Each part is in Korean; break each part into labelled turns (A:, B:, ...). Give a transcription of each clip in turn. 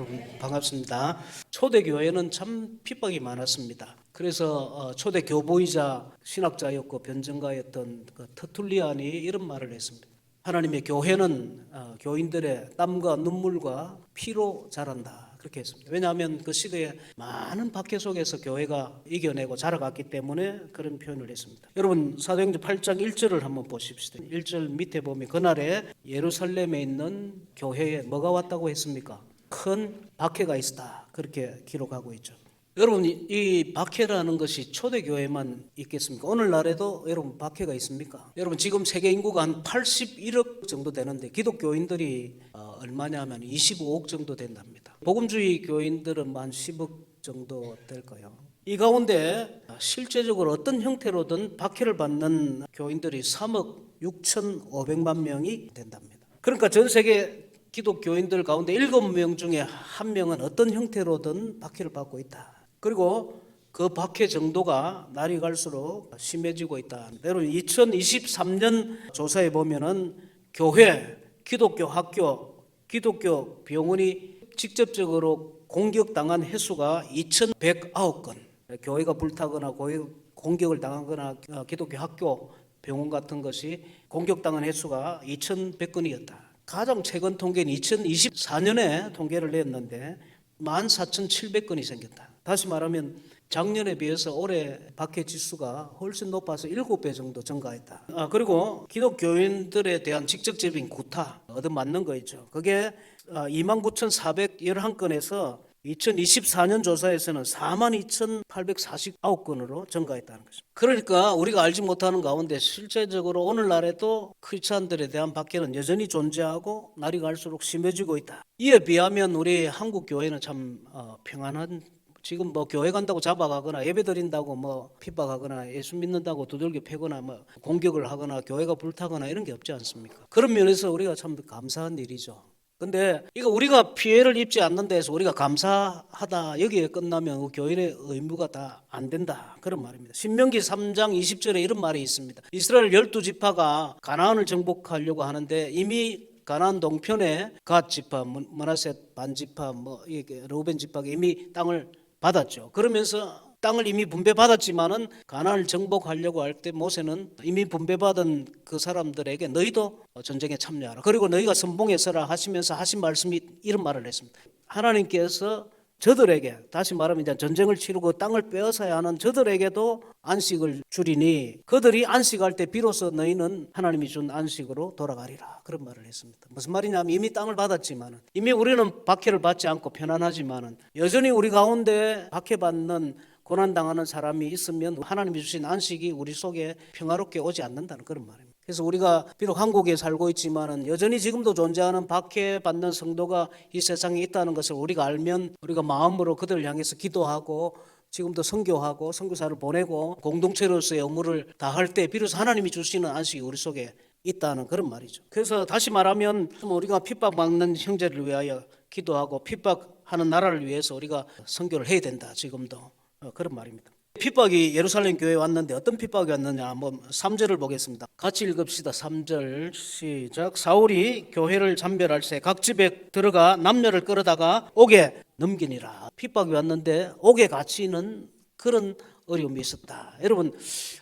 A: 여러분 반갑습니다. 초대교회는 참 핍박이 많았습니다. 그래서 초대 교보이자 신학자였고 변증가였던 그 터툴리안이 이런 말을 했습니다. 하나님의 교회는 교인들의 땀과 눈물과 피로 자란다. 그렇게 했습니다. 왜냐하면 그 시대에 많은 박해 속에서 교회가 이겨내고 자라갔기 때문에 그런 표현을 했습니다. 여러분 사도행전 8장 1절을 한번 보십시다. 1절 밑에 보면 그날에 예루살렘에 있는 교회에 뭐가 왔다고 했습니까? 큰 박해가 있었다. 그렇게 기록하고 있죠. 여러분 이 박해라는 것이 초대교회만 있겠습니까? 오늘날에도 여러분 박해가 있습니까? 여러분 지금 세계 인구가 한 81억 정도 되는데 기독교인들이 얼마냐 하면 25억 정도 된답니다. 복음주의 교인들은 한 10억 정도 될 거예요. 이 가운데 실제적으로 어떤 형태로든 박해를 받는 교인들이 3억 6,500만 명이 된답니다. 그러니까 전 세계 기독교인들 가운데 7명 중에 1명은 어떤 형태로든 박해를 받고 있다. 그리고 그 박해 정도가 날이 갈수록 심해지고 있다. 여러분 2023년 조사에 보면은 교회, 기독교 학교, 기독교 병원이 직접적으로 공격당한 횟수가 2,109건. 교회가 불타거나 공격을 당하거나 기독교 학교, 병원 같은 것이 공격당한 횟수가 2,100건이었다. 가장 최근 통계는 2024년에 통계를 냈는데 14,700건이 생겼다. 다시 말하면 작년에 비해서 올해 박해 지수가 훨씬 높아서 7배 정도 증가했다. 그리고 기독교인들에 대한 직접적인 구타 얻어맞는 거 있죠. 그게 29,411건에서 2024년 조사에서는 42,849건으로 증가했다는 것입니다. 그러니까 우리가 알지 못하는 가운데 실제적으로 오늘날에도 크리스찬들에 대한 박해는 여전히 존재하고 날이 갈수록 심해지고 있다. 이에 비하면 우리 한국 교회는 참 평안한, 지금 뭐 교회 간다고 잡아가거나 예배 드린다고 뭐 핍박하거나 예수 믿는다고 두들겨 패거나 뭐 공격을 하거나 교회가 불타거나 이런 게 없지 않습니까? 그런 면에서 우리가 참 감사한 일이죠. 근데 이거 우리가 피해를 입지 않는 데서 우리가 감사하다 여기에 끝나면 교인의 의무가 다 안 된다 그런 말입니다. 신명기 3장 20절에 이런 말이 있습니다. 이스라엘 12지파가 가나안을 정복하려고 하는데 이미 가나안 동편에 갓 지파, 므낫세 반지파, 르우벤 지파가 이미 땅을 받았죠. 그러면서 땅을 이미 분배받았지만은 가나안을 정복하려고 할 때 모세는 이미 분배받은 그 사람들에게 너희도 전쟁에 참여하라. 그리고 너희가 선봉에 서라 하시면서 하신 말씀이 이런 말을 했습니다. 하나님께서 저들에게, 다시 말하면 이제 전쟁을 치르고 땅을 빼앗아야 하는 저들에게도 안식을 주리니 그들이 안식할 때 비로소 너희는 하나님이 준 안식으로 돌아가리라. 그런 말을 했습니다. 무슨 말이냐면 이미 땅을 받았지만은, 이미 우리는 박해를 받지 않고 편안하지만은 여전히 우리 가운데 박해받는 고난당하는 사람이 있으면 하나님이 주신 안식이 우리 속에 평화롭게 오지 않는다는 그런 말입니다. 그래서 우리가 비록 한국에 살고 있지만은 여전히 지금도 존재하는 박해받는 성도가 이 세상에 있다는 것을 우리가 알면 우리가 마음으로 그들을 향해서 기도하고 지금도 선교하고 선교사를 보내고 공동체로서의 업무를 다할 때 비로소 하나님이 주시는 안식이 우리 속에 있다는 그런 말이죠. 그래서 다시 말하면 우리가 핍박받는 형제를 위하여 기도하고 핍박하는 나라를 위해서 우리가 선교를 해야 된다. 지금도 그런 말입니다. 핍박이 예루살렘 교회에 왔는데 어떤 핍박이 왔느냐 한번 3절을 보겠습니다. 같이 읽읍시다. 3절 시작. 사울이 교회를 잠별할 새 각 집에 들어가 남녀를 끌어다가 옥에 넘기니라. 핍박이 왔는데 옥에 갇히는 그런 어려움이 있었다. 여러분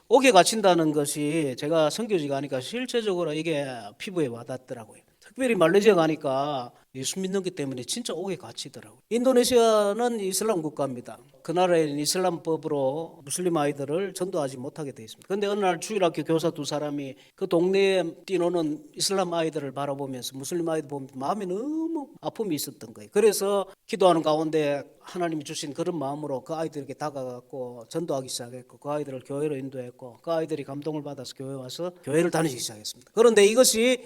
A: 옥에 갇힌다는 것이 제가 선교지 가니까 실제적으로 이게 피부에 와닿더라고요. 특별히 말레이시아 가니까 예수 믿는기 때문에 진짜 옥에 갇히더라고요. 인도네시아는 이슬람 국가입니다. 그 나라에는 이슬람법으로 무슬림 아이들을 전도하지 못하게 되어 있습니다. 그런데 어느 날 주일학교 교사 2사람이 그 동네에 뛰노는 이슬람 아이들을 바라보면서 무슬림 아이들 보면 마음에 너무 아픔이 있었던 거예요. 그래서 기도하는 가운데 하나님이 주신 그런 마음으로 그 아이들에게 다가갔고 전도하기 시작했고 그 아이들을 교회로 인도했고 그 아이들이 감동을 받아서 교회에 와서 교회를 다니기 시작했습니다. 그런데 이것이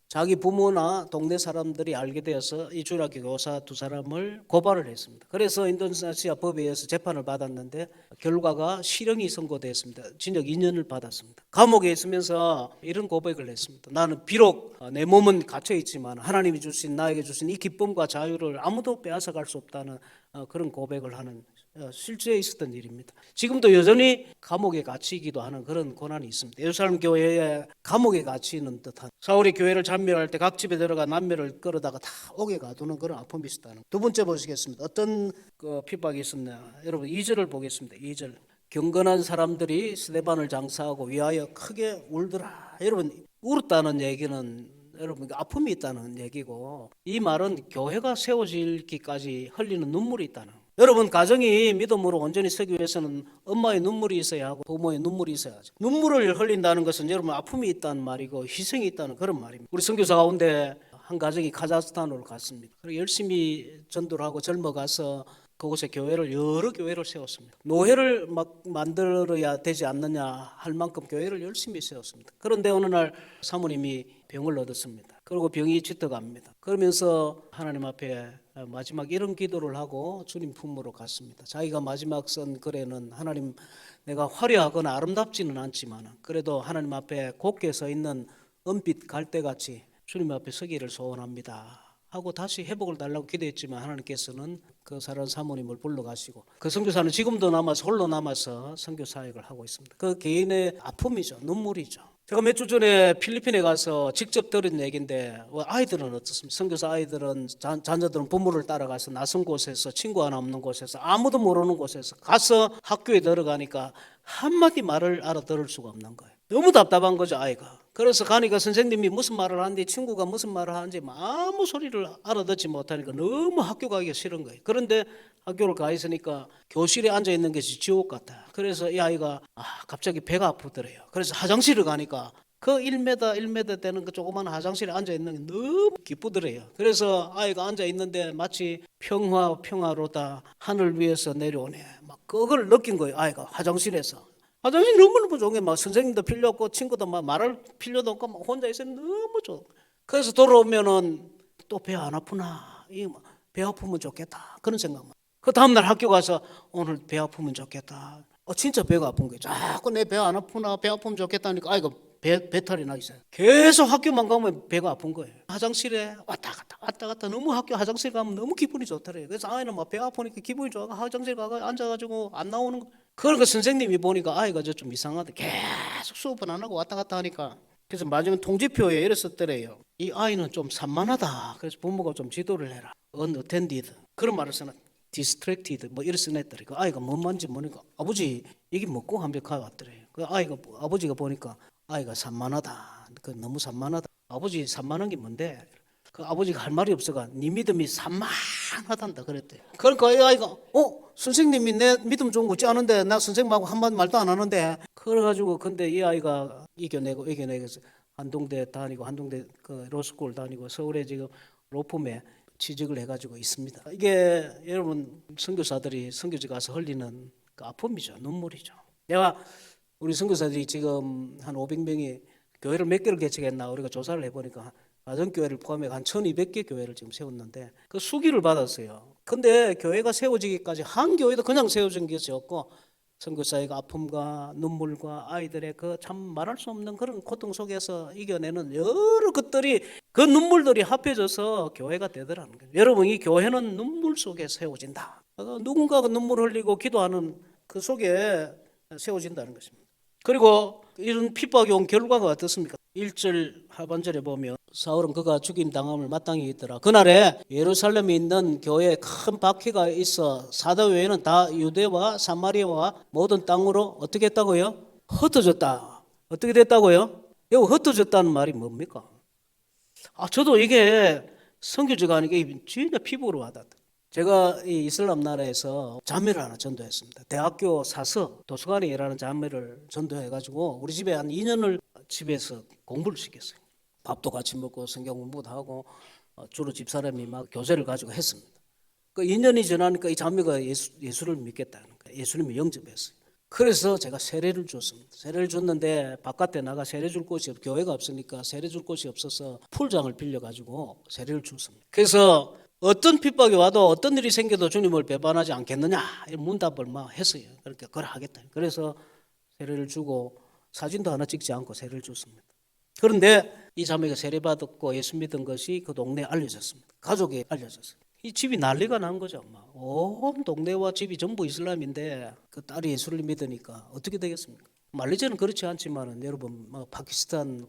A: 자기 부모나 동네 사람들이 알게 되어서 이 주일학교 교사 2사람을 고발을 했습니다. 그래서 인도네시아 법에 의해서 재판을 받았는데 결과가 실형이 선고됐습니다. 징역 2년을 받았습니다. 감옥에 있으면서 이런 고백을 했습니다. 나는 비록 내 몸은 갇혀 있지만 하나님이 주신 나에게 주신 이 기쁨과 자유를 아무도 빼앗아갈 수 없다는 그런 고백을 하는 실제 있었던 일입니다. 지금도 여전히 감옥에 갇히기도 하는 그런 고난이 있습니다. 예루살렘 교회의 감옥에 갇히는 듯한, 사울이 교회를 잔멸할 때 각 집에 들어가 남녀를 끌어다가 다 옥에 가두는 그런 아픔이 있었다는. 두 번째 보시겠습니다. 어떤 핍박이 있었냐. 여러분 2절을 보겠습니다. 2절. 경건한 사람들이 스데반을 장사하고 위하여 크게 울더라. 여러분 울었다는 얘기는 여러분 아픔이 있다는 얘기고, 이 말은 교회가 세워지기까지 흘리는 눈물이 있다는. 여러분 가정이 믿음으로 온전히 서기 위해서는 엄마의 눈물이 있어야 하고 부모의 눈물이 있어야 하죠. 눈물을 흘린다는 것은 여러분 아픔이 있다는 말이고 희생이 있다는 그런 말입니다. 우리 선교사 가운데 한 가정이 카자흐스탄으로 갔습니다. 그리고 열심히 전도를 하고 젊어가서 그곳에 교회를, 여러 교회를 세웠습니다. 노회를 막 만들어야 되지 않느냐 할 만큼 교회를 열심히 세웠습니다. 그런데 어느 날 사모님이 병을 얻었습니다. 그리고 병이 짙어갑니다. 그러면서 하나님 앞에 마지막 이런 기도를 하고 주님 품으로 갔습니다. 자기가 마지막 쓴 글에는, 하나님 내가 화려하거나 아름답지는 않지만 그래도 하나님 앞에 곧게 서 있는 은빛 갈대같이 주님 앞에 서기를 소원합니다 하고 다시 회복을 달라고 기도했지만, 하나님께서는 그 살아난 사모님을 불러가시고, 그 선교사는 지금도 남아서 홀로 남아서 선교 사역을 하고 있습니다. 그 개인의 아픔이죠. 눈물이죠. 제가 몇 주 전에 필리핀에 가서 직접 들은 얘기인데, 아이들은 어떻습니까? 선교사 아이들은, 자녀들은 부모를 따라가서 낯선 곳에서, 친구 하나 없는 곳에서, 아무도 모르는 곳에서 가서 학교에 들어가니까 한마디 말을 알아들을 수가 없는 거예요. 너무 답답한 거죠, 아이가. 그래서 가니까 선생님이 무슨 말을 하는데, 친구가 무슨 말을 하는지 아무 소리를 알아듣지 못하니까 너무 학교 가기가 싫은 거예요. 그런데 학교를 가 있으니까 교실에 앉아 있는 것이 지옥 같아. 그래서 이 아이가 갑자기 배가 아프더래요. 그래서 화장실을 가니까 그 1m 되는 그 조그만 화장실에 앉아 있는 게 너무 기쁘더래요. 그래서 아이가 앉아 있는데 마치 평화로다, 하늘 위에서 내려오네, 막 그걸 느낀 거예요. 아이가 화장실에서. 화장실 너무너무 좋은 게, 막 선생님도 필요 없고 친구도 막 말할 필요도 없고 막 혼자 있으면 너무 좋아. 그래서 돌아오면은 또 배 안 아프나, 배 아프면 좋겠다 그런 생각만. 그 다음날 학교 가서 오늘 배 아프면 좋겠다. 진짜 배가 아픈 거예요. 자꾸 내 배 안 아프나, 배 아프면 좋겠다니까 아이가 배탈이 나 있어요. 계속 학교만 가면 배가 아픈 거예요. 화장실에 왔다 갔다 너무, 학교 화장실 가면 너무 기분이 좋더래요. 그래서 아이는 막 배 아프니까 기분이 좋아 화장실 가서 앉아가지고 안 나오는 거. 그러니까 선생님이 보니까 아이가 좀 이상하다. 계속 수업은 안 하고 왔다 갔다 하니까. 그래서 마지막 통지표에 이래 썼더래요. 이 아이는 좀 산만하다. 그래서 부모가 좀 지도를 해라. unattended 그런 말을 써놨. distracted 뭐 이래 써놨더래. 그 아이가 뭔 말인지 모르니까, 아버지 이게 뭐고 하면 가왔더래요. 그 아버지가 보니까 아이가 산만하다. 그 너무 산만하다. 아버지 산만한 게 뭔데? 그 아버지가 할 말이 없어가 네 믿음이 산만하단다 그랬대요. 그러니까 이 아이가 선생님이 내 믿음 좀 묻지 않은데 나 선생님하고 한마디 말도 안 하는데, 그래가지고 근데 이 아이가 이겨내고 한동대 다니고, 한동대 그 로스쿨 다니고 서울에 지금 로펌에 취직을 해가지고 있습니다. 이게 여러분 선교사들이 선교지 가서 흘리는 그 아픔이죠. 눈물이죠. 우리 선교사들이 지금 한 500명이 교회를 몇 개를 개척했나 우리가 조사를 해보니까 가정교회를 포함해 한 1200개 교회를 지금 세웠는데 그 수기를 받았어요. 근데 교회가 세워지기까지 한 교회도 그냥 세워진 것이 없고, 선교사의 아픔과 눈물과 아이들의 그 참 말할 수 없는 그런 고통 속에서 이겨내는 여러 것들이, 그 눈물들이 합해져서 교회가 되더라는 거예요. 여러분, 이 교회는 눈물 속에 세워진다. 누군가가 눈물 흘리고 기도하는 그 속에 세워진다는 것입니다. 그리고 이런 핍박이 온 결과가 어떻습니까? 1절 하반절에 보면 사울은 그가 죽임 당함을 마땅히 했더라. 그날에 예루살렘에 있는 교회에 큰 박해가 있어 사도 외에는 다 유대와 사마리아와 모든 땅으로 어떻게 했다고요? 흩어졌다. 어떻게 됐다고요? 여기 흩어졌다는 말이 뭡니까? 저도 이게 선교지가 아니게 진짜 피부로 와닿다. 제가 이 이슬람 나라에서 자매를 하나 전도했습니다. 대학교 사서 도서관에 일하는 자매를 전도해가지고 우리 집에 한 2년을 집에서 공부를 시켰어요. 밥도 같이 먹고 성경 공부도 하고 주로 집사람이 막 교재를 가지고 했습니다. 그 2년이 지나니까 이 자매가 예수를 믿겠다는 거예요. 예수님을 영접했어요. 그래서 제가 세례를 줬습니다. 세례를 줬는데 바깥에 나가 세례 줄 곳이 교회가 없으니까 세례 줄 곳이 없어서 풀장을 빌려가지고 세례를 줬습니다. 그래서 어떤 핍박이 와도 어떤 일이 생겨도 주님을 배반하지 않겠느냐 이런 문답을 막 했어요. 그러니까 그걸 하겠다. 그래서 세례를 주고 사진도 하나 찍지 않고 세례를 줬습니다. 그런데 이 자매가 세례받았고 예수 믿은 것이 그 동네에 알려졌습니다. 가족에 알려졌어요. 이 집이 난리가 난 거죠. 온 동네와 집이 전부 이슬람인데 그 딸이 예수를 믿으니까 어떻게 되겠습니까? 말레이시아는 그렇지 않지만은 여러분 파키스탄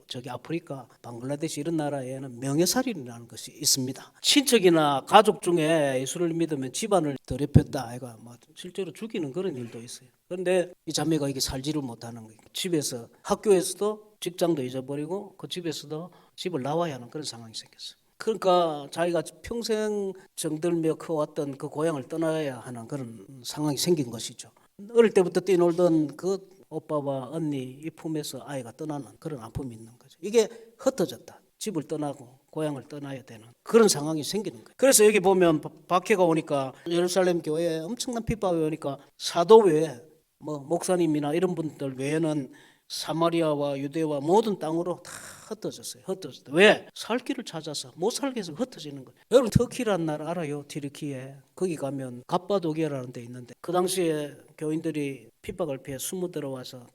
A: 저기 아프리카 방글라데시 이런 나라에는 명예살인이라는 것이 있습니다. 친척이나 가족 중에 예수를 믿으면 집안을 더럽혔다 아이가 실제로 죽이는 그런 일도 있어요. 그런데 이 자매가 이게 살지를 못하는 거예요. 집에서 학교에서도 직장도 잊어버리고 그 집에서도 집을 나와야 하는 그런 상황이 생겼어요. 그러니까 자기가 평생 정들며 커왔던 그 고향을 떠나야 하는 그런 상황이 생긴 것이죠. 어릴 때부터 뛰놀던 그 오빠와 언니 이 품에서 아이가 떠나는 그런 아픔이 있는 거죠. 이게 흩어졌다. 집을 떠나고 고향을 떠나야 되는 그런 상황이 생기는 거예요. 그래서 여기 보면 박해가 오니까 예루살렘 교회에 엄청난 핍박이 오니까 사도 외에 목사님이나 이런 분들 외에는 사마리아와 유대와 모든 땅으로 다 흩어졌어요. 흩어졌다. 왜? 살 길을 찾아서 못 살게 해서 흩어지는 거예요. 여러분 터키라는 나라 알아요? 티르키에. 거기 가면 갑바도기아라는 데 있는데 그 당시에 교인들이 핍박을 피해 숨어 들어와서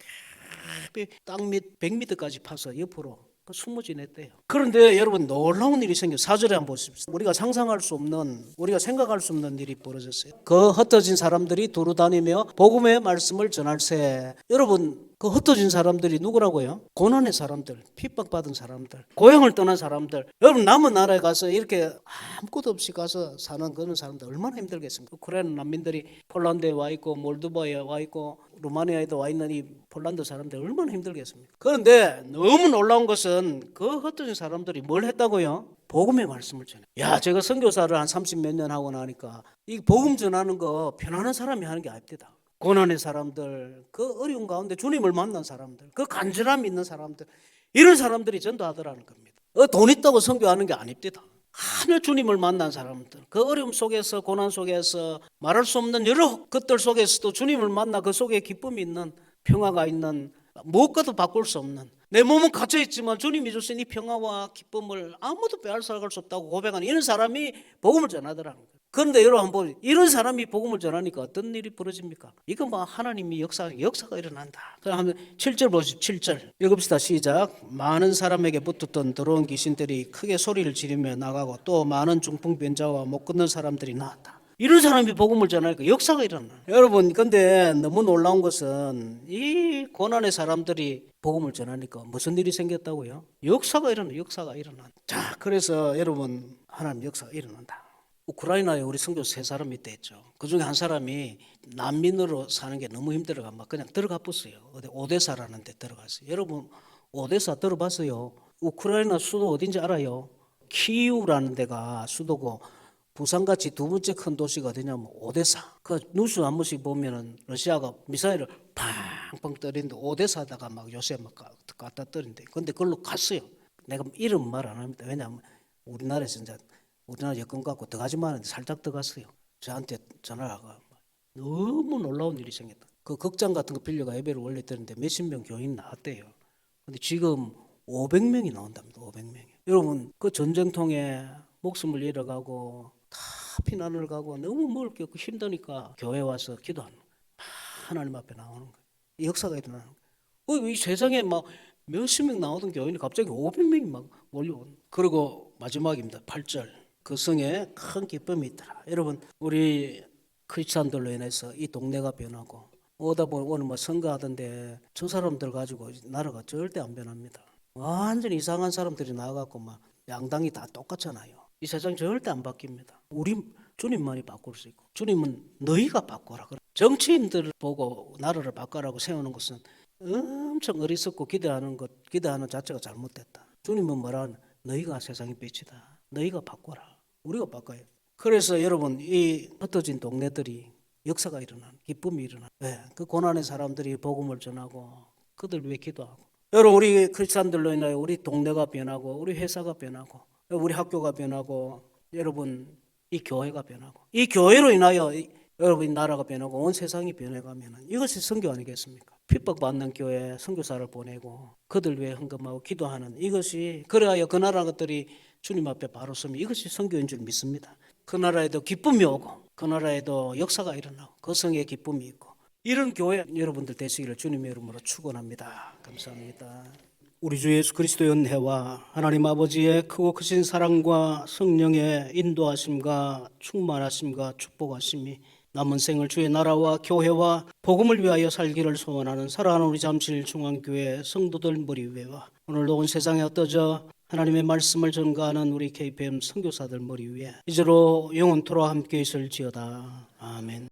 A: 땅 밑 100m까지 파서 옆으로 숨어 지냈대요. 그런데 여러분 놀라운 일이 생겨. 4절에 한번 보십시오. 우리가 상상할 수 없는, 우리가 생각할 수 없는 일이 벌어졌어요. 그 흩어진 사람들이 두루 다니며 복음의 말씀을 전할세. 여러분 그 흩어진 사람들이 누구라고요? 고난의 사람들, 핍박받은 사람들, 고향을 떠난 사람들. 여러분 남은 나라에 가서 이렇게 아무것도 없이 가서 사는 그런 사람들 얼마나 힘들겠습니까? 우크라이나 난민들이 폴란드에 와 있고 몰도바에 와 있고 루마니아에도 와 있는 이 폴란드 사람들 얼마나 힘들겠습니까? 그런데 너무 놀라운 것은 그 흩어진 사람들이 뭘 했다고요? 복음의 말씀을 전해. 야, 제가 선교사를 한 30 몇 년 하고 나니까 이 복음 전하는 거 편안한 사람이 하는 게 아닙니다. 고난의 사람들, 그 어려운 가운데 주님을 만난 사람들, 그 간절함이 있는 사람들, 이런 사람들이 전도하더라는 겁니다. 돈 있다고 선교하는 게 아닙니다. 하늘 주님을 만난 사람들, 그 어려움 속에서 고난 속에서 말할 수 없는 여러 것들 속에서도 주님을 만나 그 속에 기쁨이 있는, 평화가 있는, 무엇과도 바꿀 수 없는, 내 몸은 갇혀 있지만 주님이 주신 이 평화와 기쁨을 아무도 빼앗아갈 수 없다고 고백하는 이런 사람이 복음을 전하더라는 거예요. 그런데 여러분 한번 이런 사람이 복음을 전하니까 어떤 일이 벌어집니까? 이거 하나님이 역사가 일어난다. 그럼 한번 7절 보십시오. 7절 읽읍시다. 시작. 많은 사람에게 붙었던 더러운 귀신들이 크게 소리를 지르며 나가고 또 많은 중풍병자와 못 걷는 사람들이 나왔다. 이런 사람이 복음을 전하니까 역사가 일어나. 여러분 근데 너무 놀라운 것은 이 고난의 사람들이 복음을 전하니까 무슨 일이 생겼다고요? 역사가 일어나. 자, 그래서 여러분 하나님 역사가 일어난다. 우크라이나에 우리 선교 3사람이 있댔죠. 그 중에 한 사람이 난민으로 사는 게 너무 힘들어가 막 그냥 들어가 봤어요. 어디 오데사라는 데 들어갔어요. 여러분 오데사 들어봤어요? 우크라이나 수도 어딘지 알아요? 키이우라는 데가 수도고 부산같이 두 번째 큰 도시가 어디냐면 오데사. 그 뉴스 한 번씩 보면은 러시아가 미사일을 팡팡 때리는데 오데사다가 막 요새 막 갖다 때리는데 근데 그걸로 갔어요. 내가 이름 말 안 합니다. 왜냐하면 우리나라에서 이제 우리나라 여권 갖고 들어가지 말았는데 살짝 들어갔어요. 저한테 전화가 너무 놀라운 일이 생겼다. 그 극장 같은 거 빌려가 예배를 원래 드는데 몇십 명 교인 나왔대요. 근데 지금 500명이 나온답니다. 500명이. 여러분 그 전쟁통에 목숨을 잃어가고 다 피난을 가고 너무 먹을 게 없고 힘드니까 교회 와서 기도하는 거예요. 하나님 앞에 나오는 거예요. 역사가 일어나는 거예요. 이 세상에 막 몇십 명 나오던 교인이 갑자기 500명이 막 몰려오는. 그리고 마지막입니다. 8절. 그 성에 큰 기쁨이 있더라. 여러분 우리 크리스찬들로 인해서 이 동네가 변하고 오다 보면 오늘 선거하던데 저 사람들 가지고 나라가 절대 안 변합니다. 완전 이상한 사람들이 나와갖고 막 양당이 다 똑같잖아요. 이 세상 절대 안 바뀝니다. 우리 주님만이 바꿀 수 있고 주님은 너희가 바꿔라. 정치인들을 보고 나라를 바꿔라고 세우는 것은 엄청 어리석고 기대하는 자체가 잘못됐다. 주님은 뭐라 너희가 세상의 빛이다. 너희가 바꿔라. 우리가 바꿔요. 그래서 여러분 이 흩어진 동네들이 역사가 일어나는 기쁨이 일어나는 왜? 그 고난의 사람들이 복음을 전하고 그들 위해 기도하고 여러분 우리 크리스찬들로 인하여 우리 동네가 변하고 우리 회사가 변하고 우리 학교가 변하고 여러분 이 교회가 변하고 이 교회로 인하여 여러분 나라가 변하고 온 세상이 변해가면 이것이 선교 아니겠습니까? 핍박받는 교회 선교사를 보내고 그들 위해 헌금하고 기도하는 이것이 그래야 그 나라 것들이 주님 앞에 바로 서면 이것이 선교인 줄 믿습니다. 그 나라에도 기쁨이 오고 그 나라에도 역사가 일어나고 그 성에 기쁨이 있고 이런 교회 여러분들 되시기를 주님의 이름으로 축원합니다. 감사합니다. 우리 주 예수 그리스도의 은혜와 하나님 아버지의 크고 크신 사랑과 성령의 인도하심과 충만하심과 축복하심이 남은 생을 주의 나라와 교회와 복음을 위하여 살기를 소원하는 사랑하는 우리 잠실 중앙교회 성도들 머리 위에와 오늘도 온 세상에 흩어져 하나님의 말씀을 전가하는 우리 KPM 선교사들 머리 위에 이제로 영원토록 함께 있을지어다. 아멘.